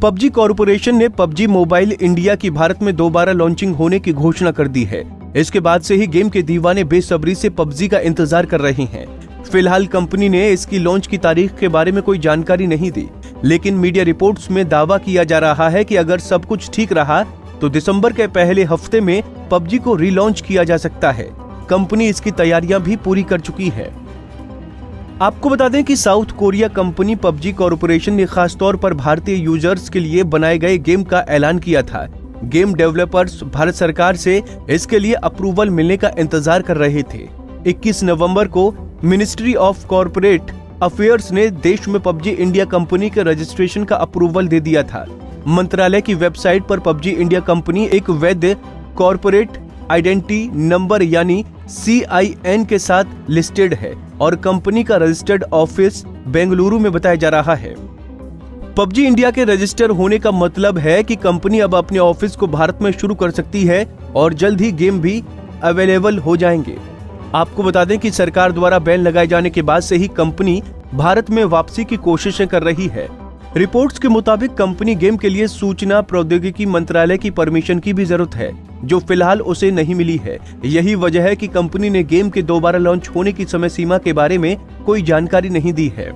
PUBG corporation ने PUBG mobile India की भारत में दोबारा लॉन्चिंग होने की घोषणा कर दी है। इसके बाद से ही गेम के दीवाने बेसब्री से पबजी का इंतजार कर रहे हैं। फिलहाल कंपनी ने इसकी लॉन्च की तारीख के बारे में कोई जानकारी नहीं दी, लेकिन मीडिया रिपोर्ट्स में दावा किया जा रहा है कि अगर सब कुछ ठीक रहा तो दिसंबर के पहले हफ्ते में पबजी को रीलॉन्च किया जा सकता है। कंपनी इसकी तैयारियां भी पूरी कर चुकी है। आपको बता दें कि south Korea company PUBG corporation ने खास तौर पर भारतीय यूजर्स के लिए बनाए गए गेम का ऐलान किया था। गेम डेवलपर्स भारत सरकार से इसके लिए अप्रूवल मिलने का इंतजार कर रहे थे। 21 नवंबर को मिनिस्ट्री ऑफ कॉर्पोरेट अफेयर्स ने देश में पबजी इंडिया कंपनी के रजिस्ट्रेशन का अप्रूवल दे दिया था। मंत्रालय की वेबसाइट पर पबजी इंडिया कंपनी एक वैध कॉर्पोरेट आइडेंटिटी नंबर यानी CIN के साथ लिस्टेड है और कंपनी का रजिस्टर्ड ऑफिस बेंगलुरु में बताया जा रहा है। पबजी इंडिया के रजिस्टर होने का मतलब है कि कंपनी अब अपने ऑफिस को भारत में शुरू कर सकती है और जल्द ही गेम भी अवेलेबल हो जाएंगे। आपको बता दें कि सरकार द्वारा बैन लगाए जाने के बाद से ही कंपनी भारत में वापसी की कोशिशें कर रही है। रिपोर्ट्स के मुताबिक कंपनी गेम के लिए सूचना प्रौद्योगिकी मंत्रालय की परमिशन की भी जरूरत है, जो फिलहाल उसे नहीं मिली है। यही वजह है कि कंपनी ने गेम के दोबारा लॉन्च होने की समय सीमा के बारे में कोई जानकारी नहीं दी है।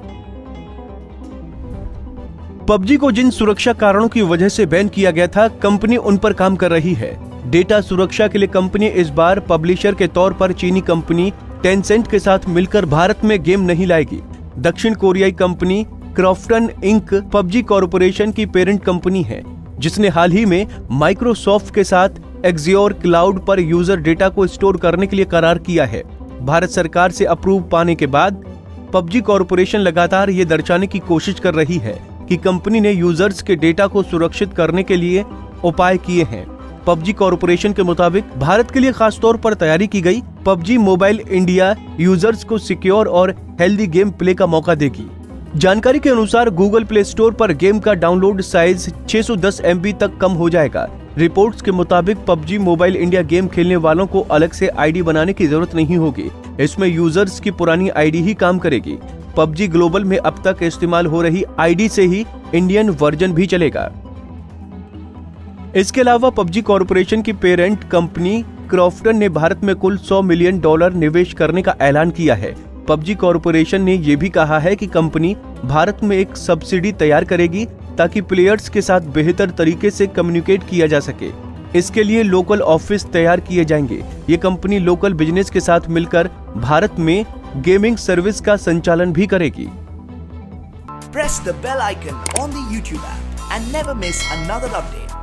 पबजी को जिन सुरक्षा कारणों की वजह से बैन किया गया था, कंपनी उन पर काम कर रही है। डेटा सुरक्षा के लिए कंपनी इस बार पब्लिशर के तौर पर चीनी कंपनी टेंसेंट के साथ मिलकर भारत में गेम नहीं लाएगी। दक्षिण कोरियाई company Krafton Inc PUBG corporation की पेरेंट कंपनी है, जिसने हाल ही में माइक्रोसॉफ्ट के साथ एक्जियोर क्लाउड पर यूजर डेटा को स्टोर करने के लिए करार किया है। भारत सरकार से अप्रूव पाने के बाद पबजी कॉर्पोरेशन लगातार ये दर्शाने की कोशिश कर रही है कि कंपनी ने यूजर्स के डेटा को सुरक्षित करने के लिए उपाय किए हैं। पबजी कॉर्पोरेशन के मुताबिक भारत के लिए खास तौर पर तैयारी की गई पबजी मोबाइल इंडिया यूजर्स को सिक्योर और हेल्दी गेम प्ले का मौका देगी। जानकारी के अनुसार गूगल प्ले स्टोर पर गेम का डाउनलोड साइज 610 MB तक कम हो जाएगा। रिपोर्ट्स के मुताबिक पबजी मोबाइल इंडिया गेम खेलने वालों को अलग से आईडी बनाने की जरूरत नहीं होगी। इसमें यूजर्स की पुरानी आईडी ही काम करेगी। पबजी ग्लोबल में अब तक इस्तेमाल हो रही आईडी से ही इंडियन वर्जन भी चलेगा। इसके अलावा पबजी कॉर्पोरेशन की पेरेंट कंपनी क्राफ्टन ने भारत में कुल $100 मिलियन निवेश करने का ऐलान किया है। पबजी कॉर्पोरेशन ने यह भी कहा है कि कंपनी भारत में एक सब्सिडी तैयार करेगी ताकि प्लेयर्स के साथ बेहतर तरीके से कम्युनिकेट किया जा सके। इसके लिए लोकल ऑफिस तैयार किए जाएंगे। ये कंपनी लोकल बिजनेस के साथ मिलकर भारत में गेमिंग सर्विस का संचालन भी करेगी। Press the bell icon on the YouTube app and never miss another update.